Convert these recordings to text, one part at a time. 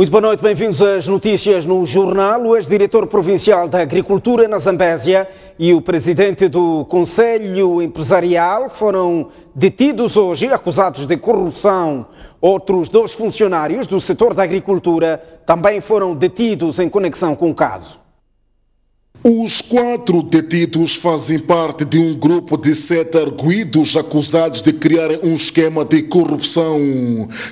Muito boa noite, bem-vindos às notícias no Jornal. O ex-diretor provincial da Agricultura na Zambésia e o presidente do Conselho Empresarial foram detidos hoje, acusados de corrupção. Outros 2 funcionários do setor da agricultura também foram detidos em conexão com o caso. Os 4 detidos fazem parte de um grupo de 7 arguidos acusados de criarem um esquema de corrupção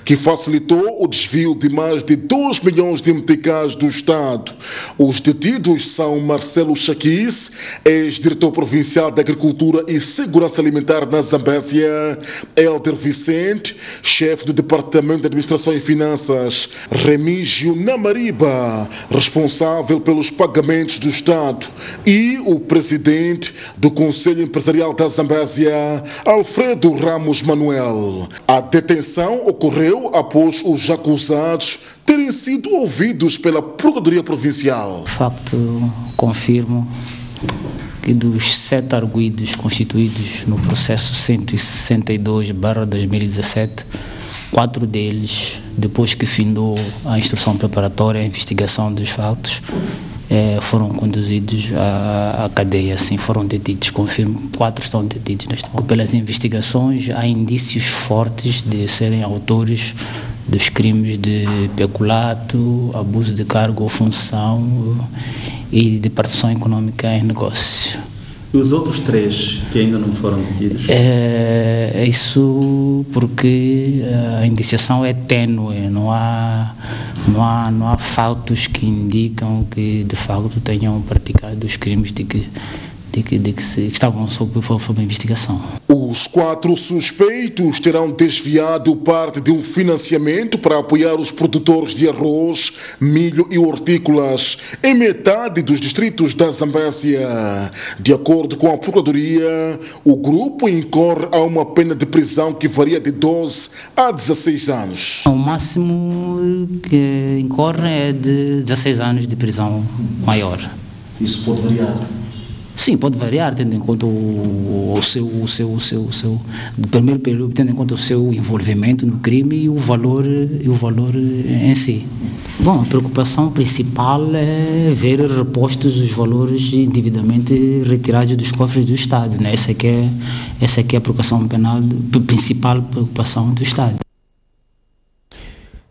que facilitou o desvio de mais de 2 milhões de meticais do Estado. Os detidos são Marcelo Chaquis, ex-diretor provincial da Agricultura e Segurança Alimentar na Zambésia, Helder Vicente, chefe do Departamento de Administração e Finanças, Remígio Namariba, responsável pelos pagamentos do Estado, e o presidente do Conselho Empresarial da Zambésia, Alfredo Ramos Manuel. A detenção ocorreu após os acusados terem sido ouvidos pela Procuradoria Provincial. De facto, confirmo que dos 7 arguidos constituídos no processo 162/2017, 4 deles, depois que findou a instrução preparatória, a investigação dos fatos, foram conduzidos à cadeia, assim, foram detidos, confirmo, 4 estão detidos. Pelas investigações, há indícios fortes de serem autores dos crimes de peculato, abuso de cargo ou função e de participação econômica em negócio. E os outros 3 que ainda não foram detidos? Isso porque a indiciação é ténue, não há fatos que indicam que de facto tenham praticado os crimes de que estavam sob investigação. Os 4 suspeitos terão desviado parte de um financiamento para apoiar os produtores de arroz, milho e hortícolas em metade dos distritos da Zambésia. De acordo com a Procuradoria, o grupo incorre a uma pena de prisão que varia de 12 a 16 anos. O máximo que incorre é de 16 anos de prisão maior. Isso pode variar? Sim, pode variar, tendo em conta o seu do primeiro período, tendo em conta o seu envolvimento no crime e o valor em si. Bom, a preocupação principal é ver repostos os valores indevidamente retirados dos cofres do Estado, né? Essa é a preocupação penal, principal preocupação do Estado.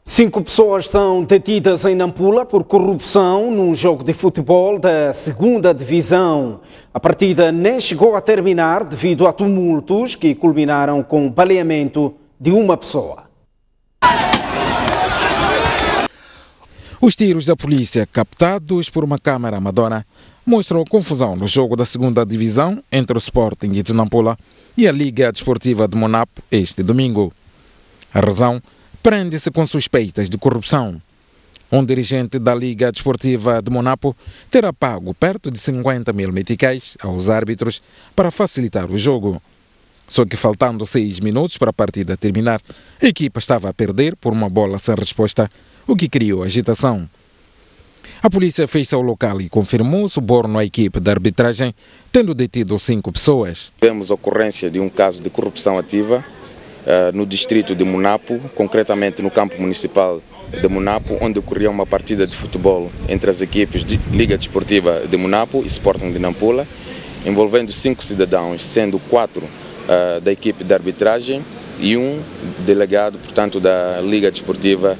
5 pessoas estão detidas em Nampula por corrupção num jogo de futebol da 2ª Divisão. A partida nem chegou a terminar devido a tumultos que culminaram com o baleamento de uma pessoa. Os tiros da polícia, captados por uma câmara amadora, mostram a confusão no jogo da 2ª Divisão entre o Sporting de Nampula e a Liga Desportiva de Monapo este domingo. A razão prende-se com suspeitas de corrupção. Um dirigente da Liga Desportiva de Monapo terá pago perto de 50 mil meticais aos árbitros para facilitar o jogo. Só que faltando 6 minutos para a partida terminar, a equipa estava a perder por uma bola sem resposta, o que criou agitação. A polícia fez-se ao local e confirmou o suborno à equipe de arbitragem, tendo detido 5 pessoas. Tivemos a ocorrência de um caso de corrupção ativa no distrito de Monapo, concretamente no campo municipal de Monapo, onde ocorria uma partida de futebol entre as equipes de Liga Desportiva de Monapo e Sporting de Nampula, envolvendo 5 cidadãos, sendo 4 da equipe de arbitragem e um delegado, portanto, da Liga Desportiva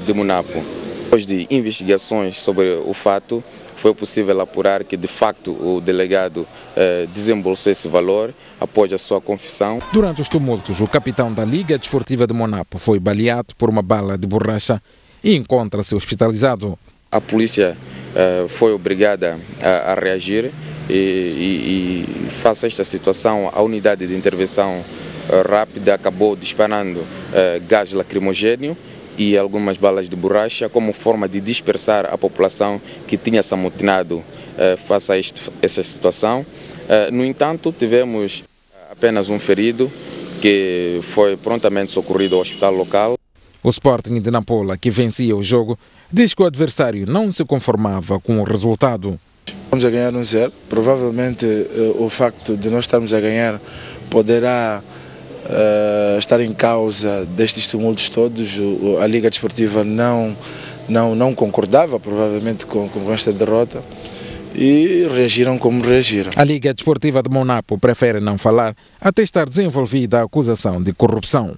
de Monapo. Depois de investigações sobre o fato, foi possível apurar que, de facto, o delegado desembolsou esse valor após a sua confissão. Durante os tumultos, o capitão da Liga Desportiva de Monapo foi baleado por uma bala de borracha e encontra-se hospitalizado. A polícia foi obrigada a reagir e face a esta situação, a unidade de intervenção rápida acabou disparando gás lacrimogéneo e algumas balas de borracha como forma de dispersar a população que tinha se amotinado face a essa situação. No entanto, tivemos apenas um ferido que foi prontamente socorrido ao hospital local. O Sporting de Nampula, que vencia o jogo, diz que o adversário não se conformava com o resultado. Vamos a ganhar 1-0. Provavelmente o facto de nós estarmos a ganhar poderá estar em causa destes tumultos todos. A Liga Desportiva não não concordava provavelmente com esta derrota e reagiram como reagiram. A Liga Desportiva de Monapo prefere não falar até estar desenvolvida a acusação de corrupção.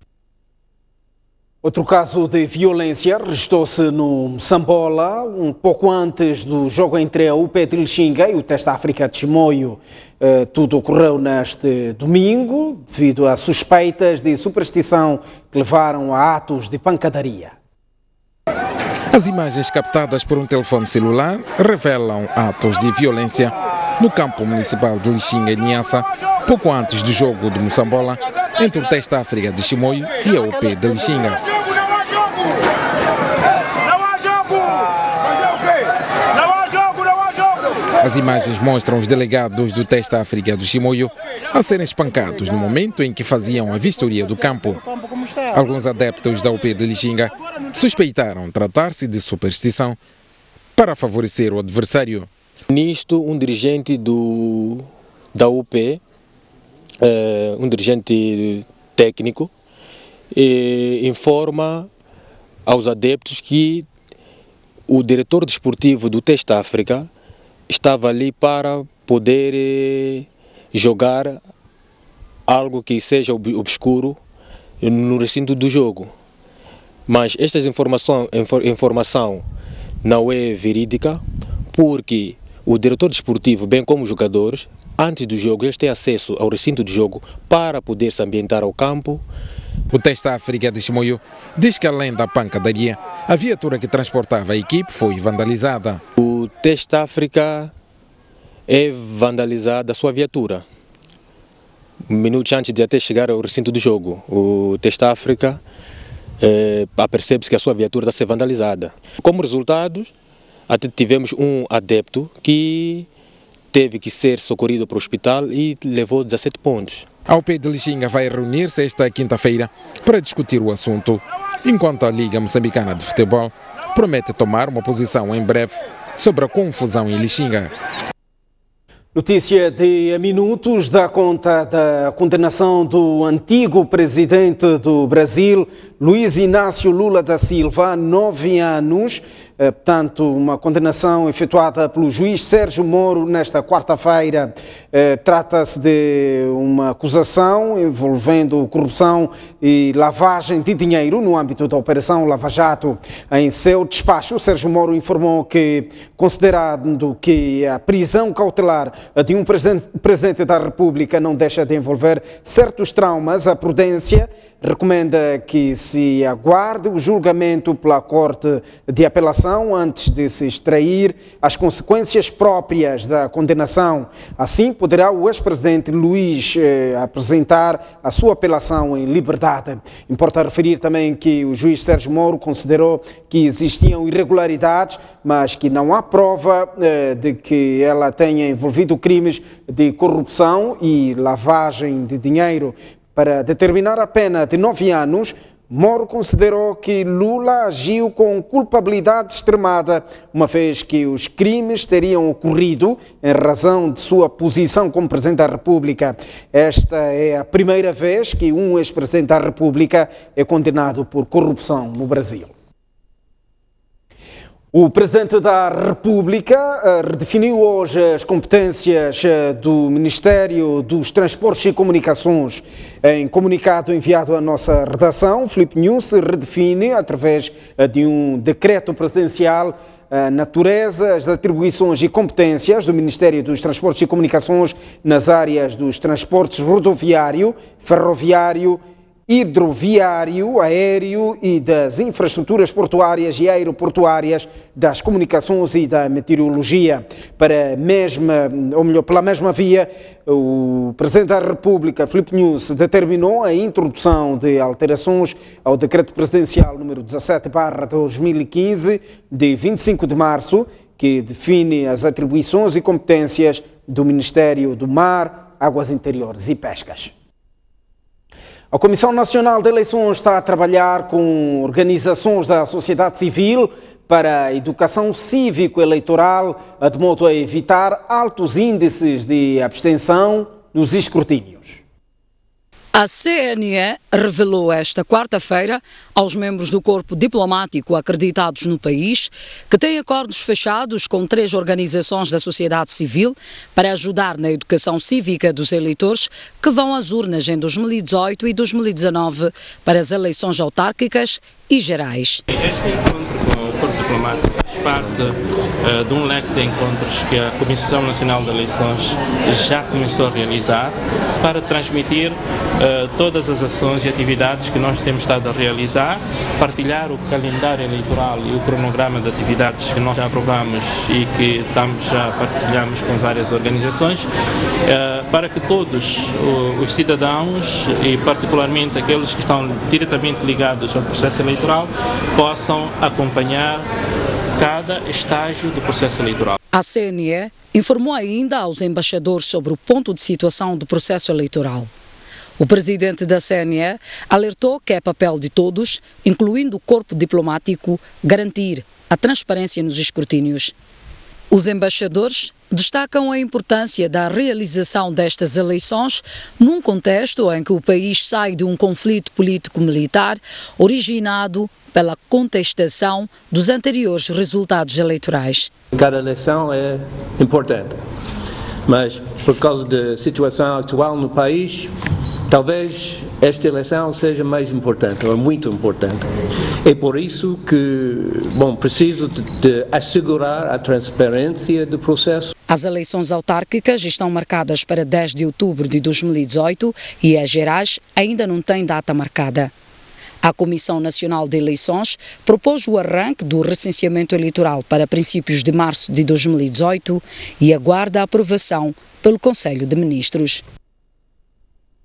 Outro caso de violência registrou-se no Moçambola, um pouco antes do jogo entre a UP de Lixinga e o Teste África de Chimoio. Tudo ocorreu neste domingo, devido a suspeitas de superstição que levaram a atos de pancadaria. As imagens captadas por um telefone celular revelam atos de violência no campo municipal de Lixinga e Niassa, pouco antes do jogo de Moçambola entre o Teste África de Chimoio e a UP de Lixinga. As imagens mostram os delegados do Teste África do Chimoio a serem espancados no momento em que faziam a vistoria do campo. Alguns adeptos da UP de Lixinga suspeitaram tratar-se de superstição para favorecer o adversário. Nisto, um dirigente da UP, um dirigente técnico, informa aos adeptos que o diretor desportivo do Teste África estava ali para poder jogar algo que seja obscuro no recinto do jogo. Mas esta informação não é verídica, porque o diretor desportivo, bem como os jogadores, antes do jogo, eles têm acesso ao recinto do jogo para poder se ambientar ao campo. O Teste África de Chimoio diz que, além da pancadaria, a viatura que transportava a equipe foi vandalizada. O Teste África é vandalizada a sua viatura. Minutos antes de até chegar ao recinto do jogo, o Teste África apercebe-se que a sua viatura está a ser vandalizada. Como resultado, até tivemos um adepto que teve que ser socorrido para o hospital e levou 17 pontos. A UP de Lixinga vai reunir-se esta quinta-feira para discutir o assunto, enquanto a Liga Moçambicana de Futebol promete tomar uma posição em breve sobre a confusão em Lixinga. Notícia de minutos dá conta da condenação do antigo presidente do Brasil, Luiz Inácio Lula da Silva, a 9 anos. Portanto, uma condenação efetuada pelo juiz Sérgio Moro nesta quarta-feira. Trata-se de uma acusação envolvendo corrupção e lavagem de dinheiro no âmbito da Operação Lava Jato. Em seu despacho, Sérgio Moro informou que, considerando que a prisão cautelar de um presidente da República não deixa de envolver certos traumas, a prudência recomenda que se aguarde o julgamento pela Corte de Apelação antes de se extrair as consequências próprias da condenação. Assim, poderá o ex-presidente Luiz apresentar a sua apelação em liberdade. Importa referir também que o juiz Sérgio Moro considerou que existiam irregularidades, mas que não há prova de que ela tenha envolvido crimes de corrupção e lavagem de dinheiro. Para determinar a pena de 9 anos, Moro considerou que Lula agiu com culpabilidade extremada, uma vez que os crimes teriam ocorrido em razão de sua posição como Presidente da República. Esta é a primeira vez que um ex-Presidente da República é condenado por corrupção no Brasil. O Presidente da República redefiniu hoje as competências do Ministério dos Transportes e Comunicações. Em comunicado enviado à nossa redação, Filipe News redefine, através de um decreto presidencial, a natureza, as atribuições e competências do Ministério dos Transportes e Comunicações nas áreas dos transportes rodoviário, ferroviário, hidroviário, aéreo e das infraestruturas portuárias e aeroportuárias, das comunicações e da meteorologia. Pela mesma via, o Presidente da República, Filipe Nunes, determinou a introdução de alterações ao Decreto Presidencial número 17/2015, de 25 de março, que define as atribuições e competências do Ministério do Mar, Águas Interiores e Pescas. A Comissão Nacional de Eleições está a trabalhar com organizações da sociedade civil para a educação cívico-eleitoral, de modo a evitar altos índices de abstenção nos escrutínios. A CNE revelou esta quarta-feira aos membros do corpo diplomático acreditados no país que tem acordos fechados com 3 organizações da sociedade civil para ajudar na educação cívica dos eleitores que vão às urnas em 2018 e 2019 para as eleições autárquicas e gerais. Este encontro com o corpo diplomático faz parte de um leque de encontros que a Comissão Nacional de Eleições já começou a realizar para transmitir todas as ações e atividades que nós temos estado a realizar, partilhar o calendário eleitoral e o cronograma de atividades que nós já aprovamos e que já partilhamos com várias organizações, para que todos os cidadãos e particularmente aqueles que estão diretamente ligados ao processo eleitoral possam acompanhar cada estágio do processo eleitoral. A CNE informou ainda aos embaixadores sobre o ponto de situação do processo eleitoral. O presidente da CNE alertou que é papel de todos, incluindo o corpo diplomático, garantir a transparência nos escrutínios. Os embaixadores destacam a importância da realização destas eleições num contexto em que o país sai de um conflito político-militar originado pela contestação dos anteriores resultados eleitorais. Cada eleição é importante, mas por causa da situação atual no país, talvez esta eleição seja mais importante, ou muito importante. É por isso que, preciso de assegurar a transparência do processo. As eleições autárquicas estão marcadas para 10 de outubro de 2018 e as gerais ainda não têm data marcada. A Comissão Nacional de Eleições propôs o arranque do recenseamento eleitoral para princípios de março de 2018 e aguarda a aprovação pelo Conselho de Ministros.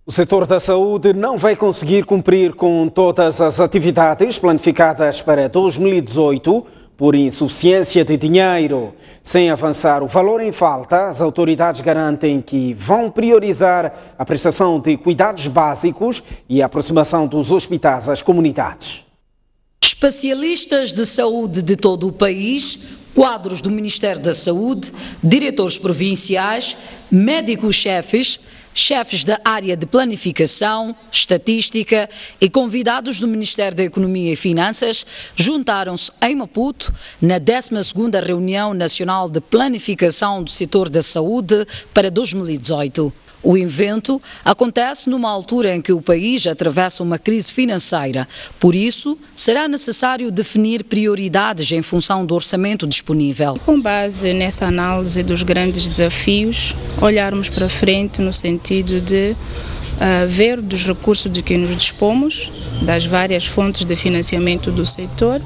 O setor da saúde não vai conseguir cumprir com todas as atividades planificadas para 2018 por insuficiência de dinheiro. Sem avançar o valor em falta, as autoridades garantem que vão priorizar a prestação de cuidados básicos e a aproximação dos hospitais às comunidades. Especialistas de saúde de todo o país, quadros do Ministério da Saúde, diretores provinciais, médicos-chefes, chefes da área de planificação, estatística e convidados do Ministério da Economia e Finanças juntaram-se em Maputo na 12ª Reunião Nacional de Planificação do Setor da Saúde para 2018. O evento acontece numa altura em que o país atravessa uma crise financeira. Por isso, será necessário definir prioridades em função do orçamento disponível. Com base nessa análise dos grandes desafios, olharmos para frente no sentido de ver dos recursos de que nos dispomos, das várias fontes de financiamento do setor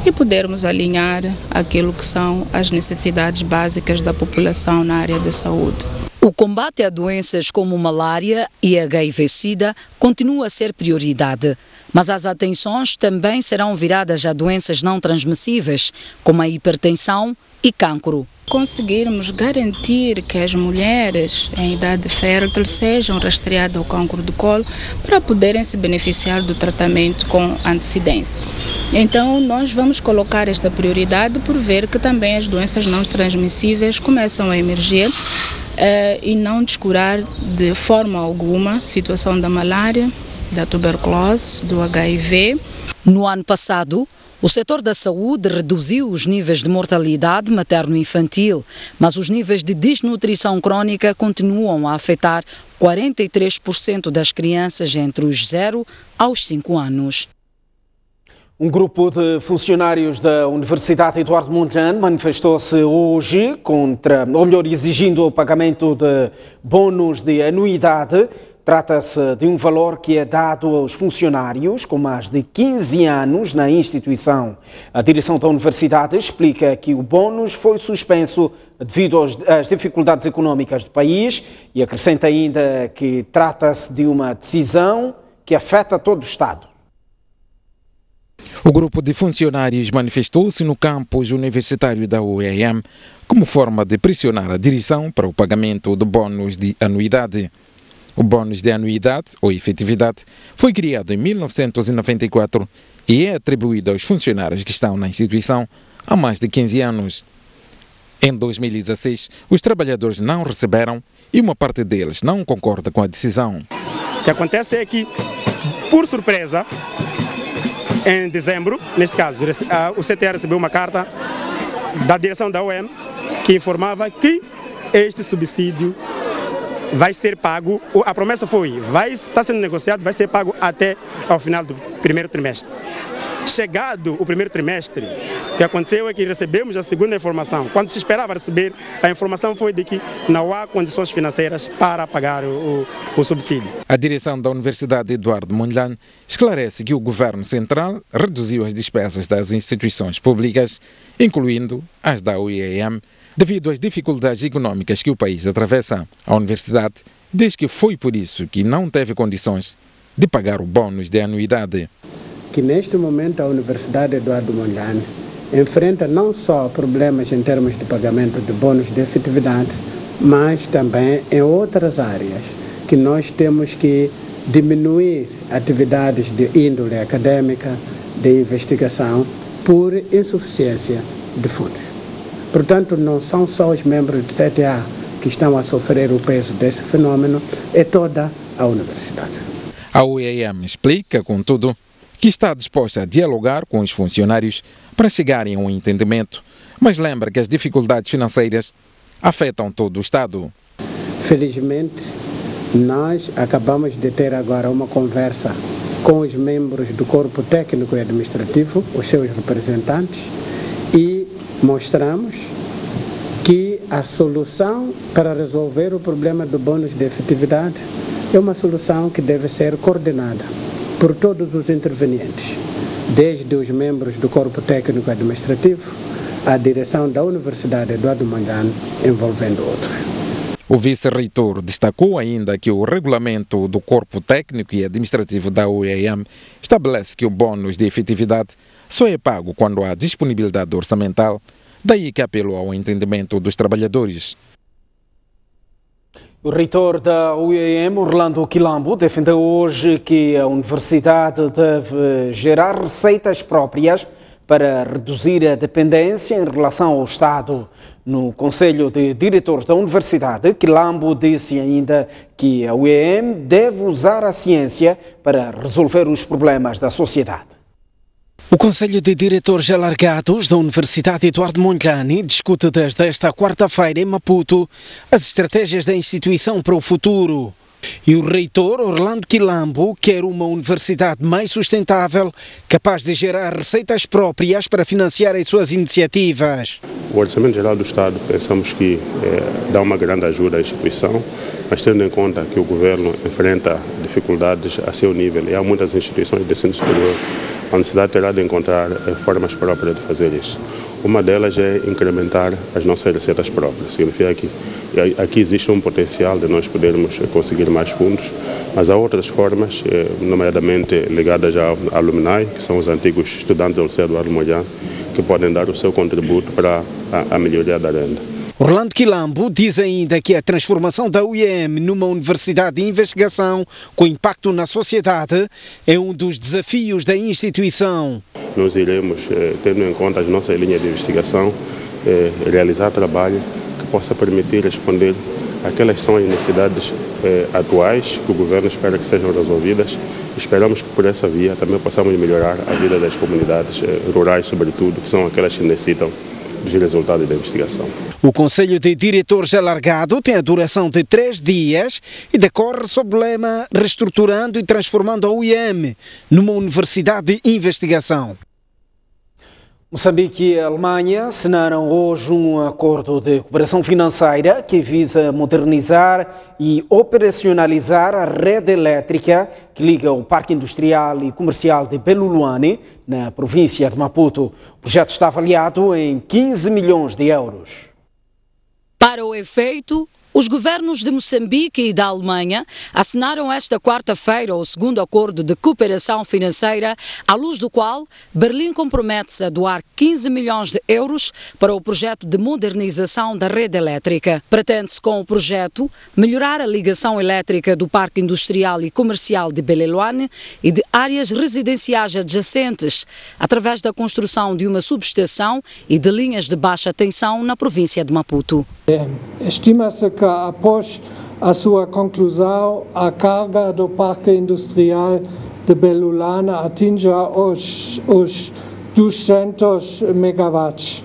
e podermos alinhar aquilo que são as necessidades básicas da população na área da saúde. O combate a doenças como malária e HIV-Sida continua a ser prioridade, mas as atenções também serão viradas a doenças não transmissíveis, como a hipertensão e cancro. Conseguirmos garantir que as mulheres em idade fértil sejam rastreadas ao cancro do colo para poderem se beneficiar do tratamento com antecedência. Então, nós vamos colocar esta prioridade por ver que também as doenças não transmissíveis começam a emergir e não descurar de forma alguma a situação da malária, da tuberculose, do HIV. No ano passado, o setor da saúde reduziu os níveis de mortalidade materno-infantil, mas os níveis de desnutrição crônica continuam a afetar 43% das crianças entre os 0 aos 5 anos. Um grupo de funcionários da Universidade Eduardo Mondlane manifestou-se hoje exigindo o pagamento de bônus de anuidade. Trata-se de um valor que é dado aos funcionários com mais de 15 anos na instituição. A direção da universidade explica que o bônus foi suspenso devido às dificuldades económicas do país e acrescenta ainda que trata-se de uma decisão que afeta todo o Estado. O grupo de funcionários manifestou-se no campus universitário da UEM como forma de pressionar a direção para o pagamento de bônus de anuidade. O bônus de anuidade, ou efetividade, foi criado em 1994 e é atribuído aos funcionários que estão na instituição há mais de 15 anos. Em 2016, os trabalhadores não receberam e uma parte deles não concorda com a decisão. O que acontece é que, por surpresa, em dezembro, neste caso, o CTE recebeu uma carta da direção da OEM que informava que este subsídio vai ser pago, a promessa foi, está sendo negociado, vai ser pago até ao final do primeiro trimestre. Chegado o primeiro trimestre, o que aconteceu é que recebemos a segunda informação. Quando se esperava receber, a informação foi de que não há condições financeiras para pagar o subsídio. A direção da Universidade Eduardo Mondlane esclarece que o governo central reduziu as despesas das instituições públicas, incluindo as da UEM, devido às dificuldades econômicas que o país atravessa. A universidade diz que foi por isso que não teve condições de pagar o bônus de anuidade. Que neste momento a Universidade Eduardo Mondlane enfrenta não só problemas em termos de pagamento de bônus de efetividade, mas também em outras áreas que nós temos que diminuir atividades de índole acadêmica, de investigação, por insuficiência de fundos. Portanto, não são só os membros do CTA que estão a sofrer o peso desse fenômeno, é toda a universidade. A UEM explica, contudo, que está disposta a dialogar com os funcionários para chegarem a um entendimento, mas lembra que as dificuldades financeiras afetam todo o Estado. Felizmente, nós acabamos de ter agora uma conversa com os membros do Corpo Técnico e Administrativo, os seus representantes, e mostramos que a solução para resolver o problema do bônus de efetividade é uma solução que deve ser coordenada por todos os intervenientes, desde os membros do Corpo Técnico Administrativo à direção da Universidade Eduardo Mondlane, envolvendo outros. O vice-reitor destacou ainda que o regulamento do Corpo Técnico e Administrativo da UEM estabelece que o bônus de efetividade só é pago quando há disponibilidade orçamental, daí que apelou ao entendimento dos trabalhadores. O reitor da UEM, Orlando Quilambo, defendeu hoje que a universidade deve gerar receitas próprias para reduzir a dependência em relação ao Estado. No Conselho de Diretores da Universidade, Quilambo disse ainda que a UEM deve usar a ciência para resolver os problemas da sociedade. O Conselho de Diretores Alargados da Universidade Eduardo Mondlane discute desde esta quarta-feira em Maputo as estratégias da instituição para o futuro. E o reitor Orlando Quilambo quer uma universidade mais sustentável, capaz de gerar receitas próprias para financiar as suas iniciativas. O Orçamento Geral do Estado pensamos que dá uma grande ajuda à instituição, mas tendo em conta que o governo enfrenta dificuldades a seu nível e há muitas instituições de ensino superior, a universidade terá de encontrar formas próprias de fazer isso. Uma delas é incrementar as nossas receitas próprias. Significa que aqui existe um potencial de nós podermos conseguir mais fundos, mas há outras formas, nomeadamente ligadas à alumni, que são os antigos estudantes da Universidade Eduardo Mondlane, que podem dar o seu contributo para a melhoria da renda. Orlando Quilambo diz ainda que a transformação da UEM numa universidade de investigação com impacto na sociedade é um dos desafios da instituição. Nós iremos, tendo em conta as nossas linhas de investigação, realizar trabalho que possa permitir responder àquelas que são as necessidades atuais que o governo espera que sejam resolvidas. Esperamos que por essa via também possamos melhorar a vida das comunidades rurais, sobretudo, que são aquelas que necessitam dos resultados da investigação. O Conselho de Diretores Alargado tem a duração de 3 dias e decorre sob o lema Reestruturando e Transformando a UEM numa Universidade de Investigação. Moçambique e a Alemanha assinaram hoje um acordo de cooperação financeira que visa modernizar e operacionalizar a rede elétrica que liga o Parque Industrial e Comercial de Beluluane, na província de Maputo. O projeto está avaliado em 15 milhões de euros. Para o efeito, os governos de Moçambique e da Alemanha assinaram esta quarta-feira o segundo acordo de cooperação financeira, à luz do qual Berlim compromete-se a doar 15 milhões de euros para o projeto de modernização da rede elétrica. Pretende-se com o projeto melhorar a ligação elétrica do Parque Industrial e Comercial de Beluluane e de áreas residenciais adjacentes, através da construção de uma subestação e de linhas de baixa tensão na província de Maputo. Estima-se que após a sua conclusão, a carga do Parque Industrial de Belulana atinja os 200 megawatts.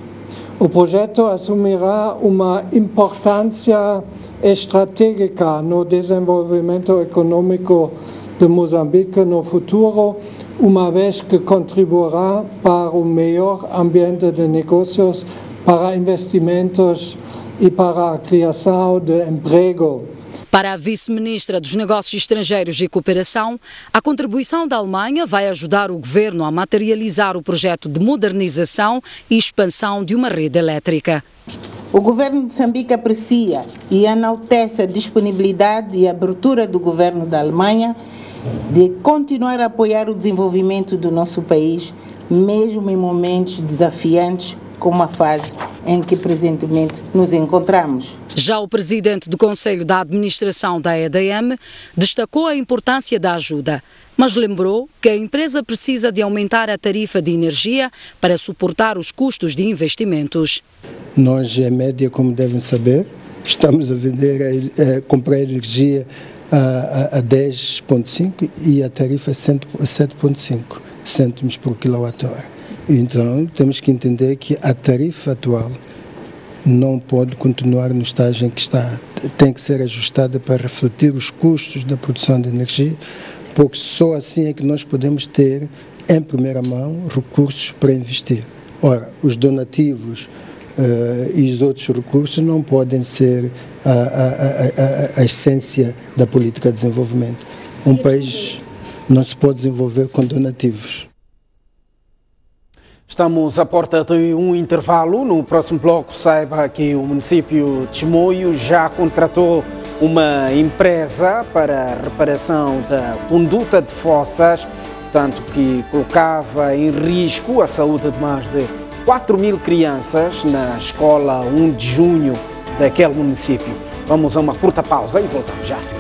O projeto assumirá uma importância estratégica no desenvolvimento econômico de Moçambique no futuro, uma vez que contribuirá para o melhor ambiente de negócios, para investimentos e para a criação de emprego. Para a vice-ministra dos Negócios Estrangeiros e Cooperação, a contribuição da Alemanha vai ajudar o governo a materializar o projeto de modernização e expansão de uma rede elétrica. O governo de Moçambique aprecia e enaltece a disponibilidade e abertura do governo da Alemanha de continuar a apoiar o desenvolvimento do nosso país, mesmo em momentos desafiantes, como a fase em que presentemente nos encontramos. Já o presidente do Conselho da Administração da EDM destacou a importância da ajuda, mas lembrou que a empresa precisa de aumentar a tarifa de energia para suportar os custos de investimentos. Nós, em média, como devem saber, estamos a vender, comprar energia a 10,5 e a tarifa a 7,5 cêntimos por quilowatt-hora. Então, temos que entender que a tarifa atual não pode continuar no estágio em que está. Tem que ser ajustada para refletir os custos da produção de energia, porque só assim é que nós podemos ter, em primeira mão, recursos para investir. Ora, os donativos e os outros recursos não podem ser a essência da política de desenvolvimento. Um país não se pode desenvolver com donativos. Estamos à porta de um intervalo. No próximo bloco, saiba que o município de Chimoio já contratou uma empresa para a reparação da conduta de fossas, tanto que colocava em risco a saúde de mais de 4.000 crianças na escola 1 de junho daquele município. Vamos a uma curta pausa e voltamos já assim.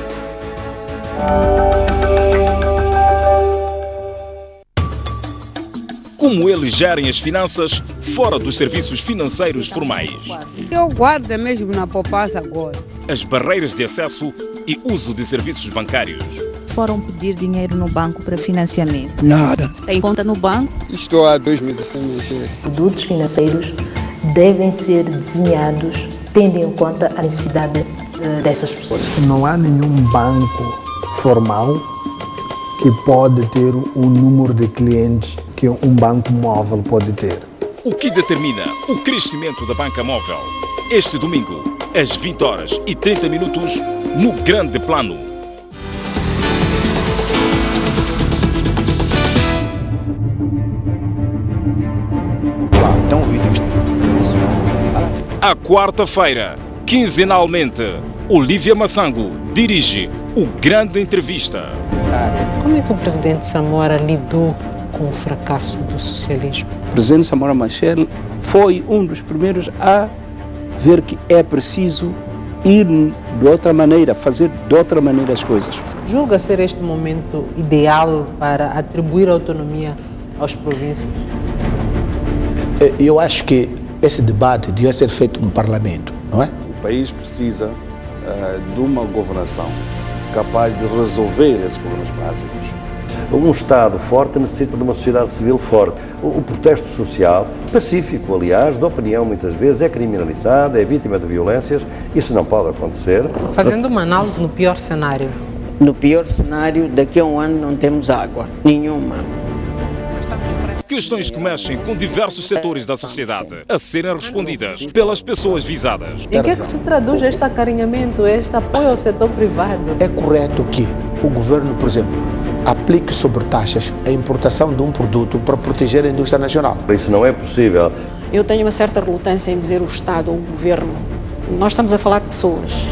Como eles gerem as finanças fora dos serviços financeiros formais. Eu guardo mesmo na poupança agora. As barreiras de acesso e uso de serviços bancários. Foram pedir dinheiro no banco para financiamento. Nada. Tem conta no banco? Estou há 2 meses sem mexer. Produtos financeiros devem ser desenhados tendo em conta a necessidade dessas pessoas. Não há nenhum banco formal que pode ter o número de clientes que um banco móvel pode ter. O que determina o crescimento da banca móvel? Este domingo, às 20h30, no Grande Plano. À quarta-feira, quinzenalmente, Olívia Massango dirige o Grande Entrevista. Como é que o presidente Samora lidou com o fracasso do socialismo? O presidente Samora Machel foi um dos primeiros a ver que é preciso ir de outra maneira, fazer de outra maneira as coisas. Julga ser este momento ideal para atribuir autonomia às províncias? Eu acho que esse debate devia ser feito no Parlamento, não é? O país precisa de uma governação capaz de resolver esses problemas básicos. Um Estado forte necessita de uma sociedade civil forte. O protesto social, pacífico, aliás, de opinião muitas vezes, é criminalizado, é vítima de violências. Isso não pode acontecer. Fazendo uma análise no pior cenário. No pior cenário, daqui a um ano não temos água, nenhuma. Questões que mexem com diversos setores da sociedade a serem respondidas pelas pessoas visadas. Em que é que se traduz este acarinhamento, este apoio ao setor privado? É correto que o governo, por exemplo, aplique sobretaxas a importação de um produto para proteger a indústria nacional? Isso não é possível. Eu tenho uma certa relutância em dizer o Estado ou o governo. Nós estamos a falar de pessoas.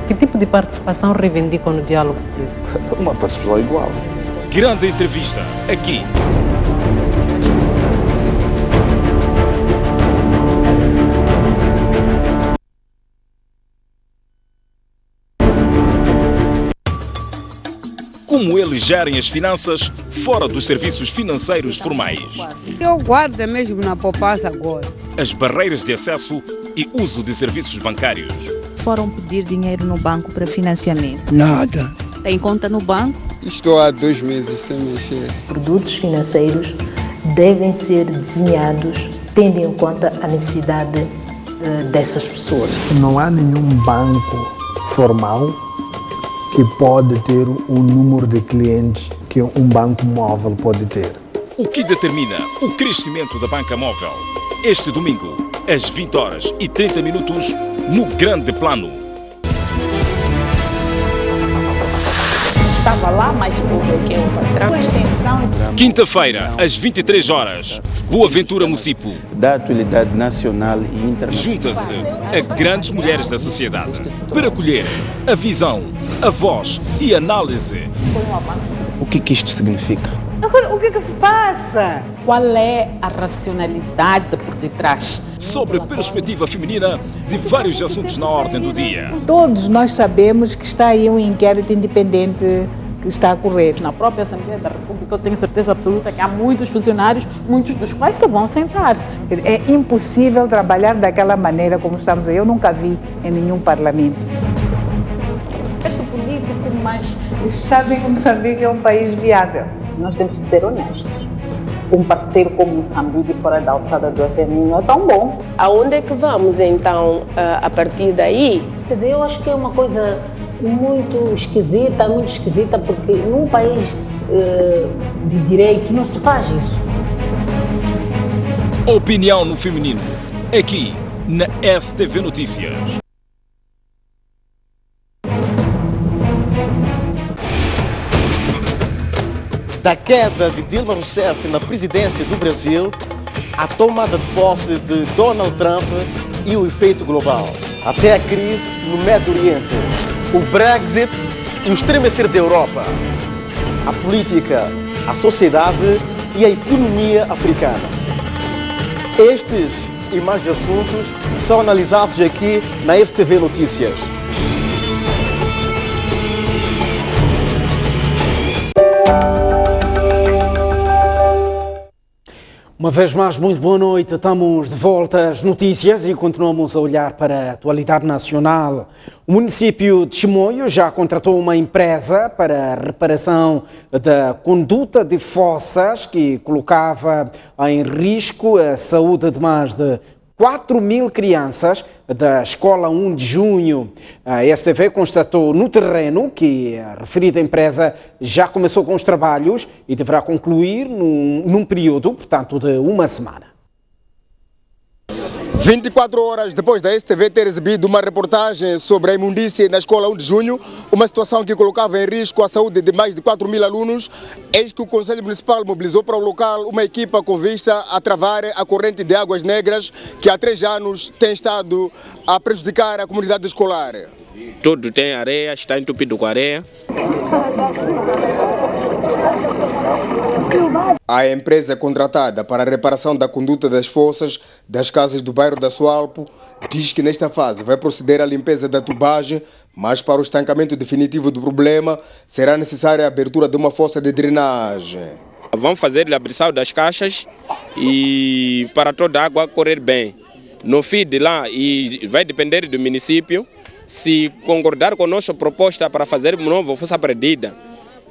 Que tipo de participação reivindicam no diálogo político? Uma participação igual. Grande Entrevista, aqui. Como eles gerem as finanças fora dos serviços financeiros formais. Eu guardo mesmo na poupança agora. As barreiras de acesso e uso de serviços bancários. foram pedir dinheiro no banco para financiamento? Nada. Tem conta no banco? Estou há 2 meses sem mexer. Produtos financeiros devem ser desenhados tendo em conta a necessidade dessas pessoas. Não há nenhum banco formal que pode ter o número de clientes que um banco móvel pode ter. O que determina o crescimento da banca móvel? Este domingo, às 20h30 no Grande Plano. Estava lá, mas houve que o patrão. Extensão. Quinta-feira, às 23h, Boa Ventura Mucipo. Da atualidade nacional e internacional. Junta-se a grandes mulheres da sociedade para colher a visão, a voz e a análise. O que isto significa? Agora, o que se passa? Qual é a racionalidade por detrás? Sobre a perspectiva feminina de vários assuntos na ordem do dia. Todos nós sabemos que está aí um inquérito independente que está a correr. Na própria Assembleia da República eu tenho certeza absoluta que há muitos funcionários, muitos dos quais só vão sentar-se. É impossível trabalhar daquela maneira como estamos aí. Eu nunca vi em nenhum parlamento. Este político, mas sabem que Moçambique é um país viável. Nós temos que ser honestos. Um parceiro como Moçambique fora da alçada do FMI não é tão bom. Aonde é que vamos então a partir daí? Quer dizer, eu acho que é uma coisa muito esquisita, porque num país de direito não se faz isso. Opinião no feminino, aqui na STV Notícias. Da queda de Dilma Rousseff na presidência do Brasil, a tomada de posse de Donald Trump e o efeito global. Até a crise no Médio Oriente, o Brexit e o estremecer da Europa. A política, a sociedade e a economia africana. Estes e mais assuntos são analisados aqui na STV Notícias. Uma vez mais, muito boa noite. Estamos de volta às notícias e continuamos a olhar para a atualidade nacional. O município de Chimoio já contratou uma empresa para a reparação da conduta de fossas que colocava em risco a saúde de mais de 4.000 crianças da Escola 1 de Junho. A STV constatou no terreno que a referida empresa já começou com os trabalhos e deverá concluir num período, portanto, de uma semana. 24 horas depois da STV ter exibido uma reportagem sobre a imundície na Escola 1 de Junho, uma situação que colocava em risco a saúde de mais de 4.000 alunos, eis que o Conselho Municipal mobilizou para o local uma equipa com vista a travar a corrente de águas negras que há 3 anos tem estado a prejudicar a comunidade escolar. Tudo tem areia, está entupido com areia. A empresa contratada para a reparação da conduta das fossas das casas do bairro da Sualpo diz que nesta fase vai proceder à limpeza da tubagem, mas para o estancamento definitivo do problema será necessária a abertura de uma fossa de drenagem. Vamos fazer a abrição das caixas e para toda a água correr bem. No feed lá, e vai depender do município, se concordar com a nossa proposta para fazer uma nova fossa perdida,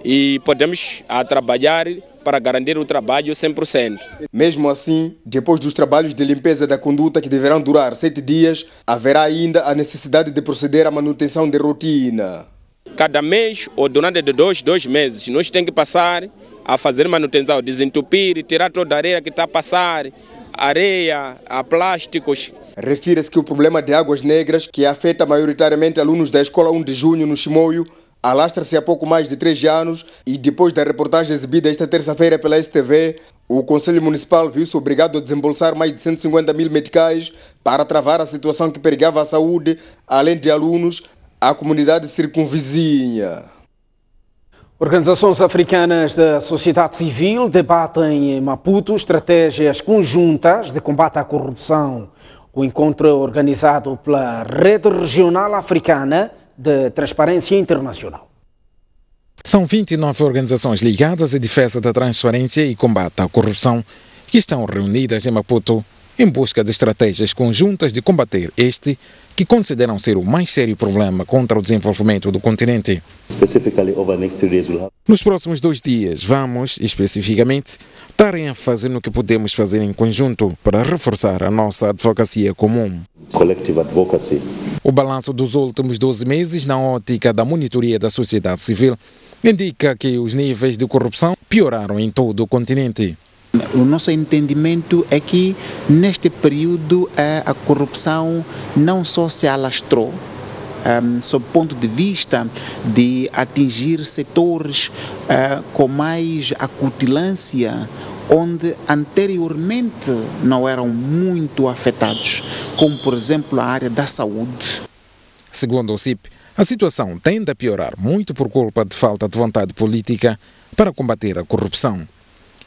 e podemos trabalhar para garantir o trabalho 100%. Mesmo assim, depois dos trabalhos de limpeza da conduta que deverão durar 7 dias, haverá ainda a necessidade de proceder à manutenção de rotina. Cada mês ou durante 2 meses, nós temos que passar a fazer manutenção, desentupir, tirar toda a areia que está a passar, areia, plásticos. Refira-se que o problema de águas negras, que afeta maioritariamente alunos da Escola 1 de Junho no Chimoio, alastra-se há pouco mais de 3 anos e depois da reportagem exibida esta terça-feira pela STV, o Conselho Municipal viu-se obrigado a desembolsar mais de 150.000 meticais para travar a situação que perigava a saúde, além de alunos, a comunidade circunvizinha. Organizações africanas da sociedade civil debatem em Maputo estratégias conjuntas de combate à corrupção. O encontro é organizado pela Rede Regional Africana de Transparência Internacional. São 29 organizações ligadas à defesa da transparência e combate à corrupção que estão reunidas em Maputo em busca de estratégias conjuntas de combater este que consideram ser o mais sério problema contra o desenvolvimento do continente. Nos próximos 2 dias, vamos, especificamente, dar ênfase no que podemos fazer em conjunto para reforçar a nossa advocacia comum. O balanço dos últimos 12 meses, na ótica da monitoria da sociedade civil, indica que os níveis de corrupção pioraram em todo o continente. O nosso entendimento é que neste período a corrupção não só se alastrou, sob o ponto de vista de atingir setores com mais acutilância, onde anteriormente não eram muito afetados, como por exemplo a área da saúde. Segundo o CIP, a situação tende a piorar muito por culpa de falta de vontade política para combater a corrupção.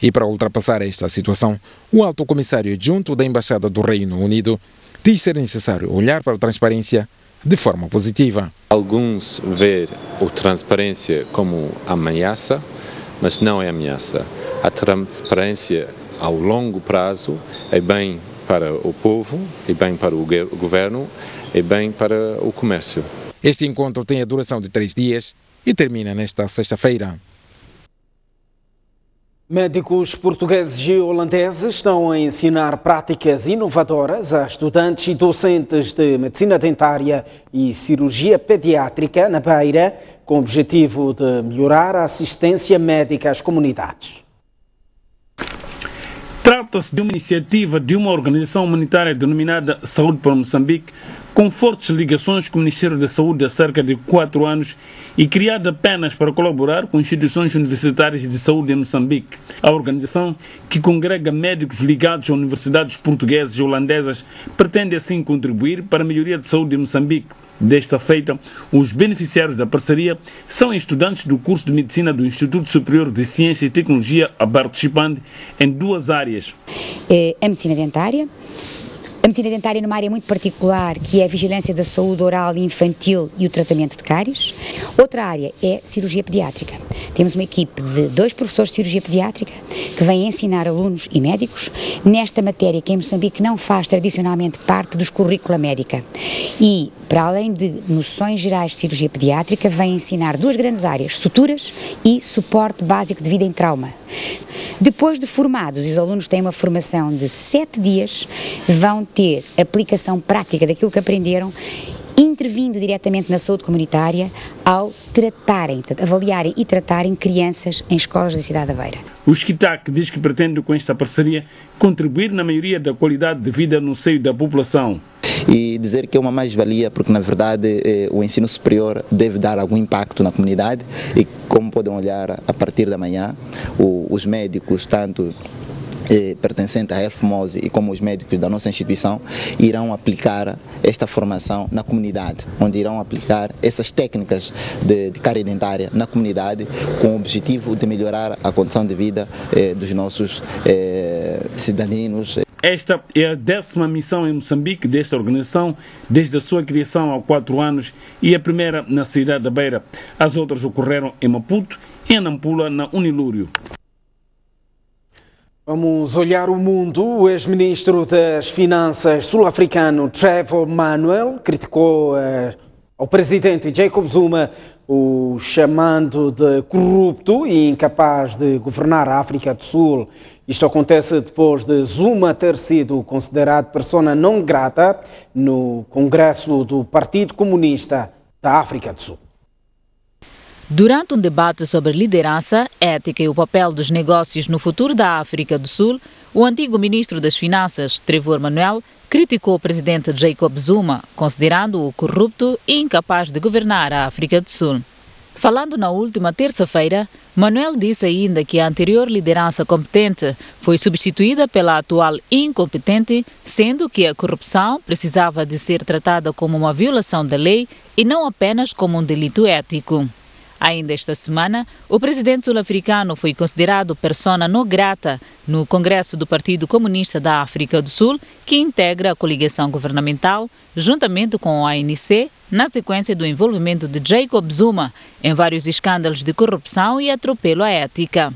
E para ultrapassar esta situação, o alto comissário adjunto da Embaixada do Reino Unido diz ser necessário olhar para a transparência de forma positiva. Alguns veem a transparência como ameaça, mas não é ameaça. A transparência ao longo prazo é bem para o povo, é bem para o governo, é bem para o comércio. Este encontro tem a duração de 3 dias e termina nesta sexta-feira. Médicos portugueses e holandeses estão a ensinar práticas inovadoras a estudantes e docentes de medicina dentária e cirurgia pediátrica na Beira, com o objetivo de melhorar a assistência médica às comunidades. Trata-se de uma iniciativa de uma organização humanitária denominada Saúde para Moçambique, com fortes ligações com o Ministério da Saúde há cerca de 4 anos e criada apenas para colaborar com instituições universitárias de saúde em Moçambique. A organização, que congrega médicos ligados a universidades portuguesas e holandesas, pretende assim contribuir para a melhoria de saúde em Moçambique. Desta feita, os beneficiários da parceria são estudantes do curso de Medicina do Instituto Superior de Ciência e Tecnologia Alberto Chipande, em 2 áreas. A medicina dentária. A medicina dentária numa área muito particular, que é a vigilância da saúde oral e infantil e o tratamento de cáries. Outra área é cirurgia pediátrica. Temos uma equipe de 2 professores de cirurgia pediátrica que vêm ensinar alunos e médicos nesta matéria que em Moçambique não faz tradicionalmente parte dos currícula médica. E, para além de noções gerais de cirurgia pediátrica, vêm ensinar 2 grandes áreas, suturas e suporte básico de vida em trauma. Depois de formados, os alunos têm uma formação de 7 dias, vão ter aplicação prática daquilo que aprenderam, intervindo diretamente na saúde comunitária ao tratarem, avaliarem e tratarem crianças em escolas da cidade da Beira. O SKITAC diz que pretende com esta parceria contribuir na melhoria da qualidade de vida no seio da população. E dizer que é uma mais-valia porque na verdade o ensino superior deve dar algum impacto na comunidade e como podem olhar a partir da manhã os médicos tanto pertencentes à Elfmose e como os médicos da nossa instituição irão aplicar esta formação na comunidade, onde irão aplicar essas técnicas de cárie dentária na comunidade com o objetivo de melhorar a condição de vida dos nossos cidadãos. Esta é a 10ª missão em Moçambique desta organização, desde a sua criação há 4 anos e a primeira na cidade da Beira. As outras ocorreram em Maputo e em Nampula, na Unilúrio. Vamos olhar o mundo. O ex-ministro das Finanças sul-africano Trevor Manuel criticou ao presidente Jacob Zuma, o chamando de corrupto e incapaz de governar a África do Sul. Isto acontece depois de Zuma ter sido considerado persona não grata no Congresso do Partido Comunista da África do Sul. Durante um debate sobre liderança, ética e o papel dos negócios no futuro da África do Sul, o antigo ministro das Finanças, Trevor Manuel, criticou o presidente Jacob Zuma, considerando-o corrupto e incapaz de governar a África do Sul. Falando na última terça-feira, Manuel disse ainda que a anterior liderança competente foi substituída pela atual incompetente, sendo que a corrupção precisava de ser tratada como uma violação da lei e não apenas como um delito ético. Ainda esta semana, o presidente sul-africano foi considerado persona não grata no Congresso do Partido Comunista da África do Sul, que integra a coligação governamental, juntamente com o ANC, na sequência do envolvimento de Jacob Zuma em vários escândalos de corrupção e atropelo à ética.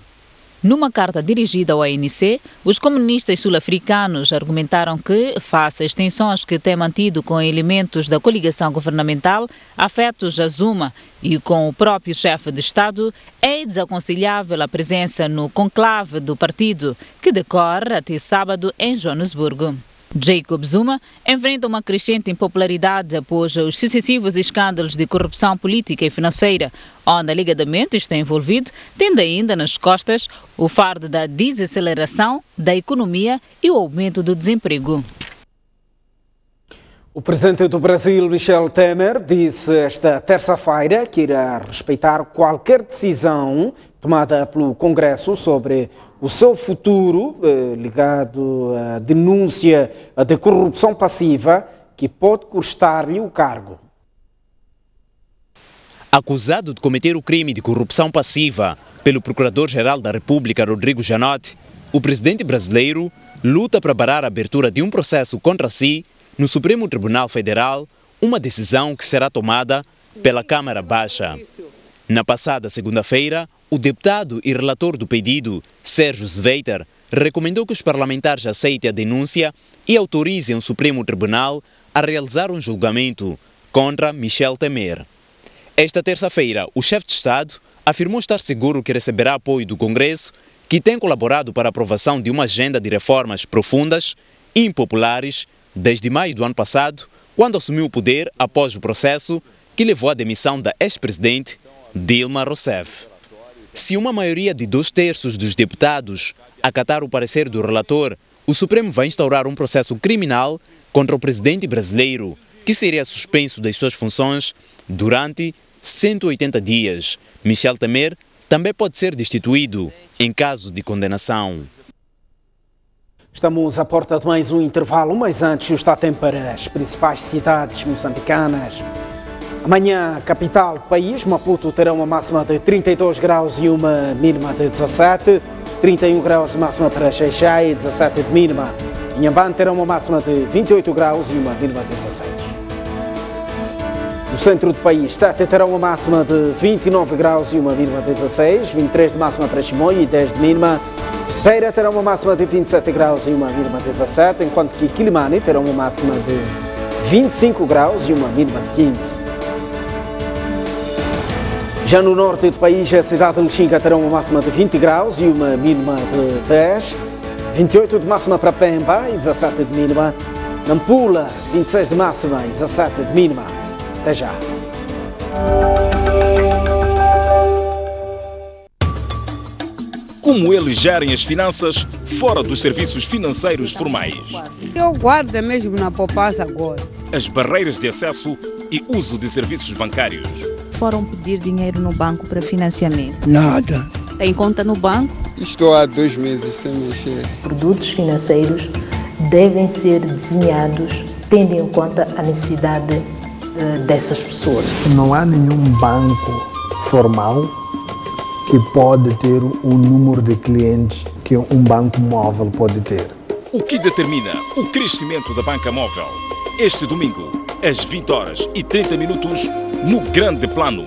Numa carta dirigida ao ANC, os comunistas sul-africanos argumentaram que, face às tensões que têm mantido com elementos da coligação governamental afetos a Zuma e com o próprio chefe de Estado, é desaconselhável a presença no conclave do partido, que decorre até sábado em Joanesburgo. Jacob Zuma enfrenta uma crescente impopularidade após os sucessivos escândalos de corrupção política e financeira, onde alegadamente está envolvido, tendo ainda nas costas o fardo da desaceleração da economia e o aumento do desemprego. O presidente do Brasil, Michel Temer, disse esta terça-feira que irá respeitar qualquer decisão tomada pelo Congresso sobre o seu futuro ligado à denúncia de corrupção passiva que pode custar-lhe o cargo. Acusado de cometer o crime de corrupção passiva pelo Procurador-Geral da República, Rodrigo Janot, o presidente brasileiro luta para barrar a abertura de um processo contra si no Supremo Tribunal Federal, uma decisão que será tomada pela Câmara Baixa. Na passada segunda-feira, o deputado e relator do pedido, Sérgio Sveiter, recomendou que os parlamentares aceitem a denúncia e autorizem o Supremo Tribunal a realizar um julgamento contra Michel Temer. Esta terça-feira, o chefe de Estado afirmou estar seguro que receberá apoio do Congresso, que tem colaborado para a aprovação de uma agenda de reformas profundas e impopulares desde maio do ano passado, quando assumiu o poder após o processo que levou à demissão da ex-presidente Dilma Rousseff. Se uma maioria de 2/3 dos deputados acatar o parecer do relator, o Supremo vai instaurar um processo criminal contra o presidente brasileiro, que seria suspenso das suas funções durante 180 dias. Michel Temer também pode ser destituído em caso de condenação. Estamos à porta de mais um intervalo, mas antes o está tempo para as principais cidades moçambicanas. Amanhã, capital do país, Maputo, terá uma máxima de 32 graus e uma mínima de 17, 31 graus de máxima para Xai-Xai e 17 de mínima. Inhambane terá uma máxima de 28 graus e uma mínima de 16. No centro do país, Tete terá uma máxima de 29 graus e uma mínima de 16, 23 de máxima para Chimoio e 10 de mínima. Beira terá uma máxima de 27 graus e uma mínima de 17, enquanto que Quilimane terá uma máxima de 25 graus e uma mínima de 15. Já no norte do país, a cidade de Lixinga terá uma máxima de 20 graus e uma mínima de 10, 28 de máxima para Pemba e 17 de mínima. Nampula, 26 de máxima e 17 de mínima. Até já. Como eles gerem as finanças fora dos serviços financeiros formais. Eu guardo mesmo na poupança agora. As barreiras de acesso e uso de serviços bancários. Foram pedir dinheiro no banco para financiamento? Nada. Tem conta no banco? Estou há 2 meses sem mexer. Produtos financeiros devem ser desenhados tendo em conta a necessidade dessas pessoas. Não há nenhum banco formal que pode ter o número de clientes que um banco móvel pode ter. O que determina o crescimento da banca móvel? Este domingo, às 20h30, no Grande Plano.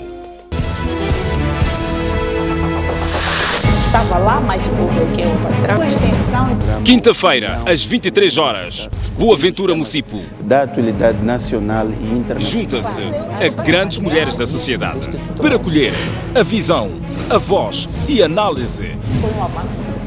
Estava lá, mas houve que o patrão. Extensão. Quinta-feira, às 23h, Boa Ventura Mucipo. Da atualidade nacional e internacional. Junta-se a grandes mulheres da sociedade para colher a visão, a voz e a análise.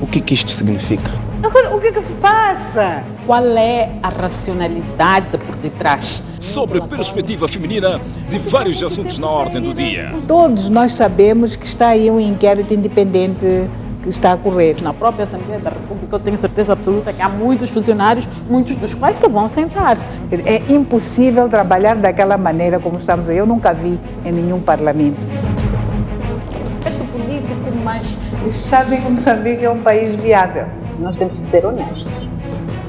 O que isto significa? Agora, o que se passa? Qual é a racionalidade por detrás? Sobre a perspectiva feminina de vários assuntos na ordem do dia. Todos nós sabemos que está aí um inquérito independente que está a correr. Na própria Assembleia da República, eu tenho certeza absoluta que há muitos funcionários, muitos dos quais só vão sentar-se. É impossível trabalhar daquela maneira como estamos aí. Eu nunca vi em nenhum parlamento. Este político, mas sabem que Moçambique é um país viável. Nós temos que ser honestos.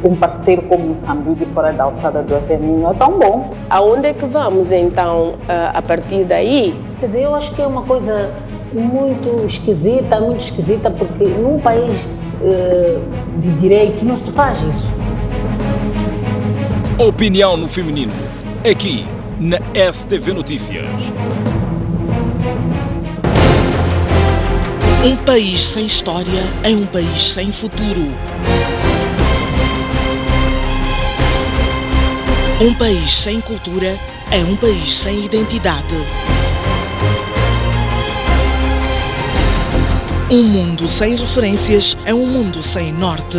Um parceiro como Moçambique fora da alçada do FMI não é tão bom. Aonde é que vamos então a partir daí? Quer dizer, eu acho que é uma coisa muito esquisita, porque num país de direito não se faz isso. Opinião no feminino, aqui na STV Notícias. Um país sem história é um país sem futuro. Um país sem cultura é um país sem identidade. Um mundo sem referências é um mundo sem norte.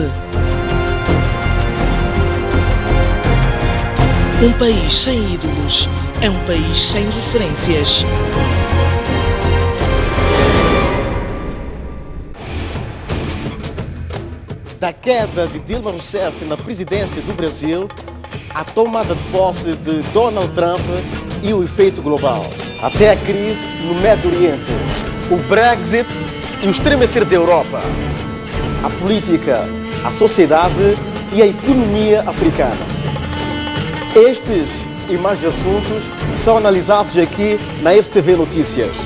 Um país sem ídolos é um país sem referências. Da queda de Dilma Rousseff na presidência do Brasil, a tomada de posse de Donald Trump e o efeito global, até a crise no Médio Oriente, o Brexit e o estremecer da Europa, a política, a sociedade e a economia africana. Estes e mais assuntos são analisados aqui na STV Notícias.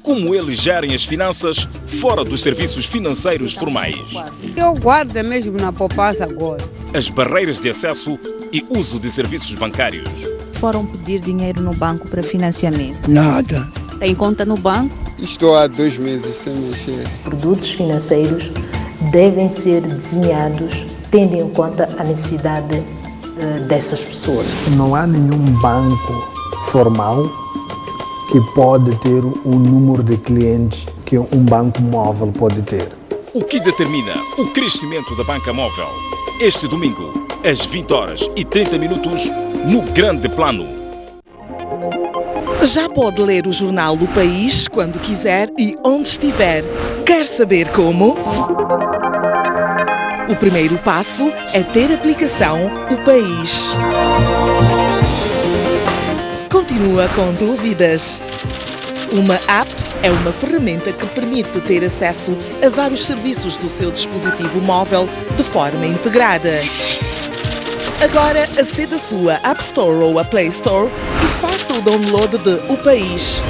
Como eles gerem as finanças fora dos serviços financeiros formais. Eu guardo mesmo na poupança agora. As barreiras de acesso e uso de serviços bancários. Foram pedir dinheiro no banco para financiamento? Nada. Tem conta no banco? Estou há 2 meses sem mexer. Produtos financeiros devem ser desenhados tendo em conta a necessidade dessas pessoas. Não há nenhum banco formal que pode ter o número de clientes que um banco móvel pode ter. O que determina o crescimento da banca móvel? Este domingo, às 20h30 no Grande Plano. Já pode ler o jornal O País quando quiser e onde estiver. Quer saber como? O primeiro passo é ter a aplicação O País. Continua com dúvidas? Uma app é uma ferramenta que permite ter acesso a vários serviços do seu dispositivo móvel de forma integrada. Agora aceda à sua App Store ou à Play Store e faça o download de O País.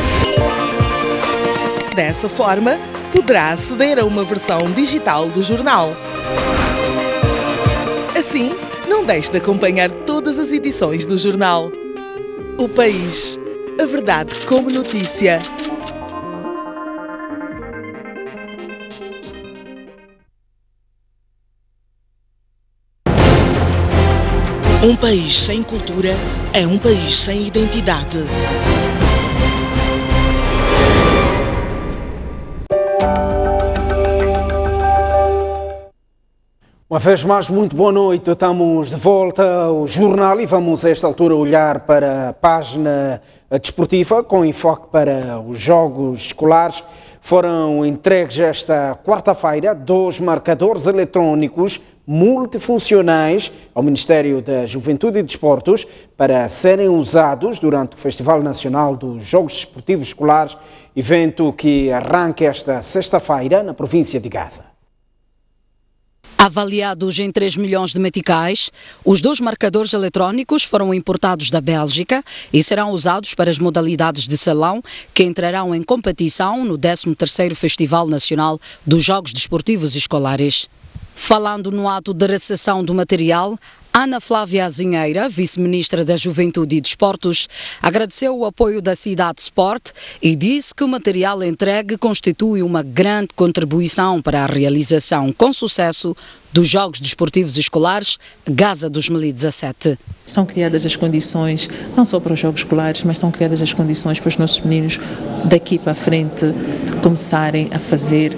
Dessa forma, poderá aceder a uma versão digital do jornal. Assim, não deixe de acompanhar todas as edições do jornal. O País. A verdade como notícia. Um país sem cultura é um país sem identidade. Uma vez mais, muito boa noite. Estamos de volta ao jornal e vamos a esta altura olhar para a página desportiva com enfoque para os jogos escolares. Foram entregues esta quarta-feira 2 marcadores eletrónicos multifuncionais ao Ministério da Juventude e Desportos para serem usados durante o Festival Nacional dos Jogos Desportivos Escolares, evento que arranca esta sexta-feira na província de Gaza. Avaliados em 3 milhões de meticais, os 2 marcadores eletrónicos foram importados da Bélgica e serão usados para as modalidades de salão que entrarão em competição no 13º Festival Nacional dos Jogos Desportivos Escolares. Falando no ato de recepção do material, Ana Flávia Azinheira, vice-ministra da Juventude e Desportos, agradeceu o apoio da Cidade Sport e disse que o material entregue constitui uma grande contribuição para a realização com sucesso dos Jogos Desportivos Escolares Gaza 2017. São criadas as condições, não só para os Jogos Escolares, mas são criadas as condições para os nossos meninos daqui para frente começarem a fazer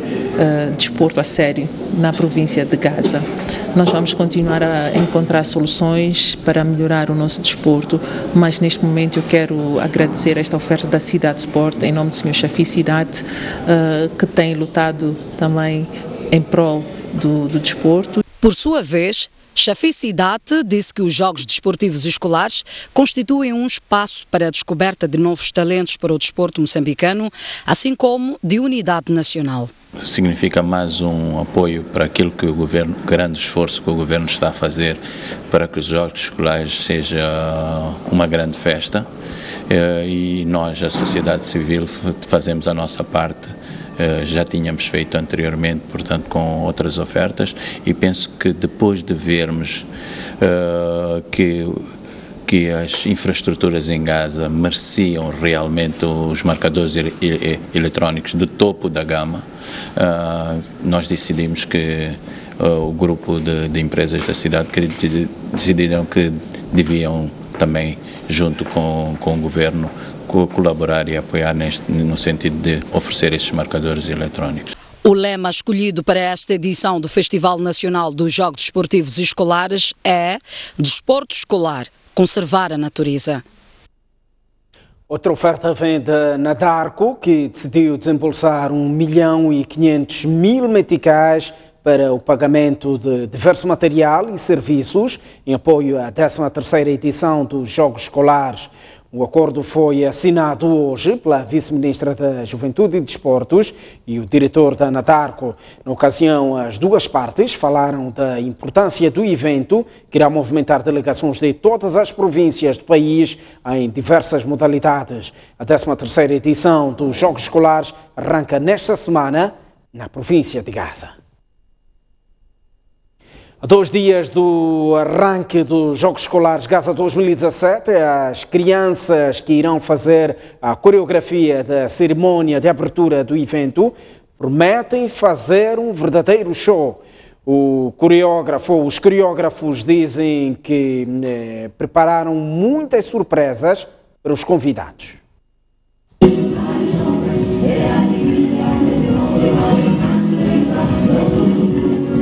desporto a sério na província de Gaza. Nós vamos continuar a encontrar soluções para melhorar o nosso desporto, mas neste momento eu quero agradecer esta oferta da Cidade Sport, em nome do Sr. Chafi Cidade, que tem lutado também em prol do desporto. Por sua vez, Chafi Cidade disse que os Jogos Desportivos Escolares constituem um espaço para a descoberta de novos talentos para o desporto moçambicano, assim como de unidade nacional. Significa mais um apoio para aquilo que o governo, grande esforço que o governo está a fazer para que os Jogos Escolares seja uma grande festa, e nós, a sociedade civil, fazemos a nossa parte. Já tínhamos feito anteriormente, portanto, com outras ofertas, e penso que depois de vermos que as infraestruturas em Gaza mereciam realmente os marcadores eletrónicos do topo da gama, nós decidimos que o grupo de empresas da cidade decidiram que deviam também, junto com o governo, colaborar e apoiar no sentido de oferecer esses marcadores eletrónicos. O lema escolhido para esta edição do Festival Nacional dos Jogos Desportivos Escolares é Desporto Escolar, conservar a natureza. Outra oferta vem da Nadarco, que decidiu desembolsar 1.500.000 meticais para o pagamento de diverso material e serviços em apoio à 13ª edição dos Jogos Escolares. O acordo foi assinado hoje pela vice-ministra da Juventude e Desportos e o diretor da Nadarco. Na ocasião, as duas partes falaram da importância do evento, que irá movimentar delegações de todas as províncias do país em diversas modalidades. A 13ª edição dos Jogos Escolares arranca nesta semana na província de Gaza. A 2 dias do arranque dos Jogos Escolares Gaza 2017, as crianças que irão fazer a coreografia da cerimónia de abertura do evento prometem fazer um verdadeiro show. Os coreógrafos dizem que prepararam muitas surpresas para os convidados.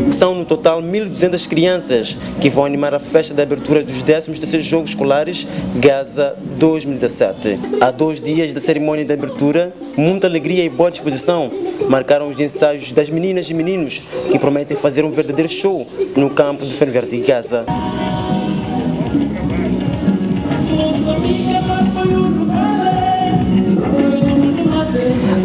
São no total 1.200 crianças que vão animar a festa de abertura dos 13º Jogos Escolares Gaza 2017. Há 2 dias da cerimônia de abertura, muita alegria e boa disposição marcaram os ensaios das meninas e meninos que prometem fazer um verdadeiro show no campo do Ferverde de Gaza.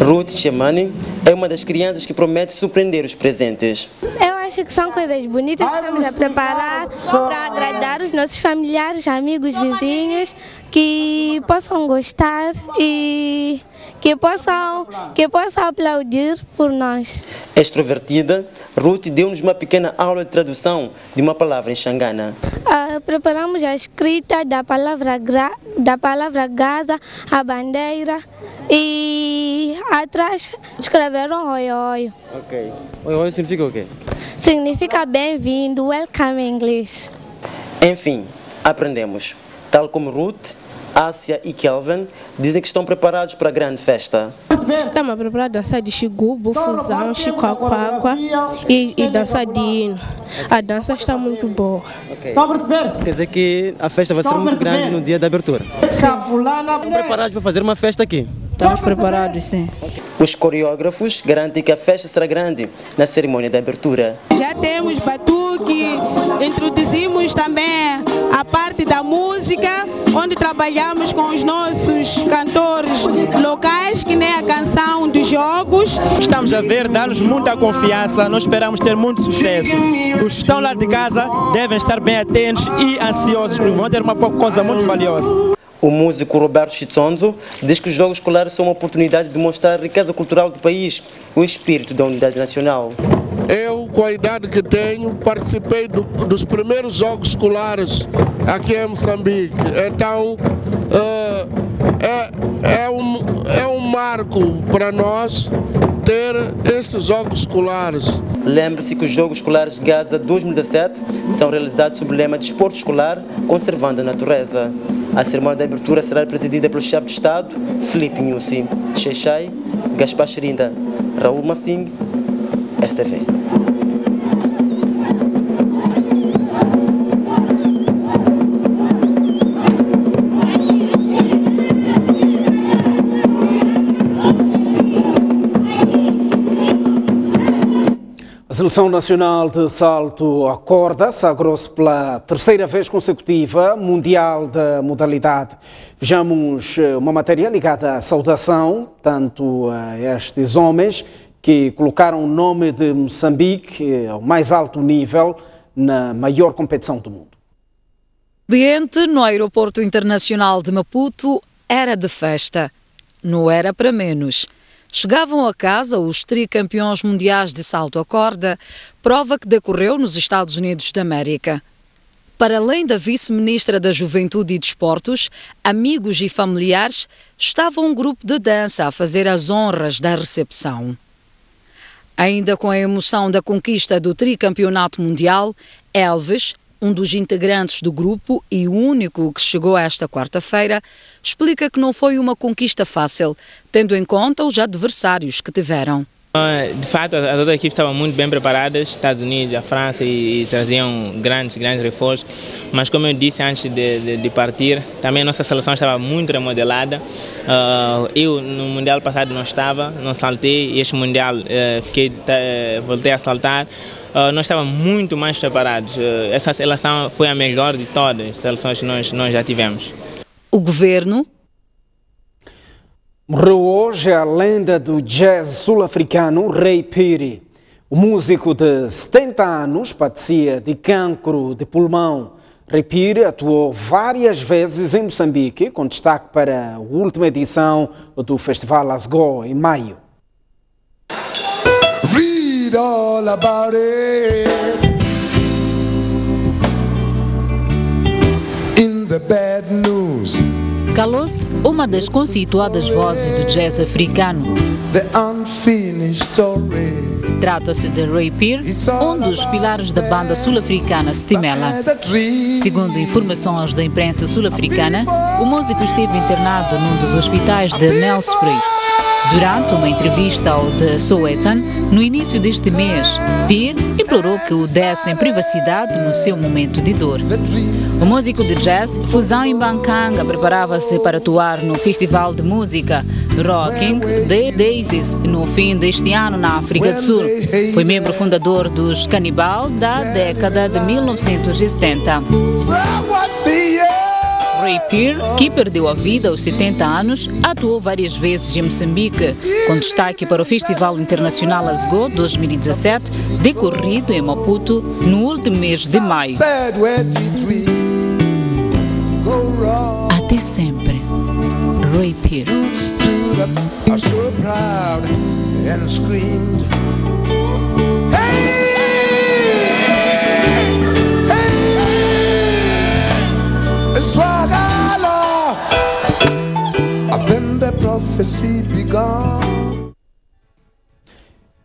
Ruth Chemani é uma das crianças que promete surpreender os presentes. Eu acho que são coisas bonitas que estamos a preparar para agradar os nossos familiares, amigos, vizinhos, que possam gostar e que possam aplaudir por nós. Extrovertida, Ruth deu-nos uma pequena aula de tradução de uma palavra em Xangana. Preparamos a escrita da palavra Gaza, a bandeira, e atrás escreveram oi oi. Ok. Oi oi significa o quê? Significa bem-vindo, welcome em inglês. Enfim, aprendemos. Tal como Ruth, Ásia e Kelvin dizem que estão preparados para a grande festa. Estamos preparados a dançar de xigubu, fusão, chicoaquacua e dançar de hino. A dança está muito boa. Okay. Quer dizer que a festa vai ser muito grande no dia da abertura? Sim. Estão preparados para fazer uma festa aqui? Estamos preparados, sim. Os coreógrafos garantem que a festa será grande na cerimônia de abertura. Já temos batuque, introduzimos também a parte da música, onde trabalhamos com os nossos cantores locais, que nem a canção dos jogos. Estamos a ver, dá-nos muita confiança, nós esperamos ter muito sucesso. Os que estão lá de casa devem estar bem atentos e ansiosos, porque vão ter uma coisa muito valiosa. O músico Roberto Chitsonzo diz que os Jogos Escolares são uma oportunidade de mostrar a riqueza cultural do país, o espírito da unidade nacional. Eu, com a idade que tenho, participei dos primeiros Jogos Escolares aqui em Moçambique. Então, é um marco para nós ter esses Jogos Escolares. Lembre-se que os Jogos Escolares Gaza 2017 são realizados sob o lema Desporto Escolar, conservando a natureza. A cerimônia de abertura será presidida pelo chefe de Estado, Filipe Nyusi. De Xai-Xai, Gaspar Xirinda, Raul Massing, STV. A Seleção Nacional de Salto à Corda sagrou-se pela terceira vez consecutiva Mundial da modalidade. Vejamos uma matéria ligada à saudação, tanto a estes homens que colocaram o nome de Moçambique ao mais alto nível na maior competição do mundo. O ambiente no Aeroporto Internacional de Maputo era de festa. Não era para menos. Chegavam a casa os tricampeões mundiais de salto à corda, prova que decorreu nos Estados Unidos da América. Para além da vice-ministra da Juventude e Desportos, amigos e familiares, estava um grupo de dança a fazer as honras da recepção. Ainda com a emoção da conquista do tricampeonato mundial, Elvis, um dos integrantes do grupo e o único que chegou esta quarta-feira, explica que não foi uma conquista fácil, tendo em conta os adversários que tiveram. De fato, as outras equipes estavam muito bem preparadas, Estados Unidos, a França, e traziam grandes reforços. Mas como eu disse antes de partir, também a nossa seleção estava muito remodelada. Eu no Mundial passado não estava, não saltei, e este Mundial voltei a saltar. Nós estávamos muito mais preparados. Essa seleção foi a melhor de todas as seleções que nós já tivemos. O governo. Morreu hoje a lenda do jazz sul-africano Ray Phiri. O músico de 70 anos padecia de cancro de pulmão. Ray Phiri atuou várias vezes em Moçambique, com destaque para a última edição do Festival Asgo, em maio. Read all about it in the bad news. Calou-se uma das conceituadas vozes do jazz africano. Trata-se de Ray Phiri, um dos pilares da banda sul-africana Stimela. Segundo informações da imprensa sul-africana, o músico esteve internado num dos hospitais de Nelspruit. Durante uma entrevista ao The Sowetan, no início deste mês, Phiri implorou que o dessem privacidade no seu momento de dor. O músico de jazz, Fusão em Bankanga, preparava-se para atuar no festival de música Rocking the Daisies no fim deste ano na África do Sul. Foi membro fundador dos Cannibal da década de 1970. Ray Phiri, que perdeu a vida aos 70 anos, atuou várias vezes em Moçambique, com destaque para o Festival Internacional Asgo 2017, decorrido em Maputo no último mês de maio. Até sempre, Ray Phiri.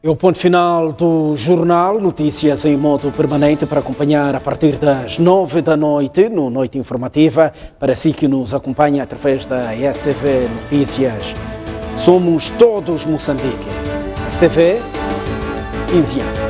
É o ponto final do jornal, notícias em modo permanente para acompanhar a partir das 9 da noite, no Noite Informativa, para si que nos acompanha através da STV Notícias. Somos todos Moçambique. STV, 15 anos.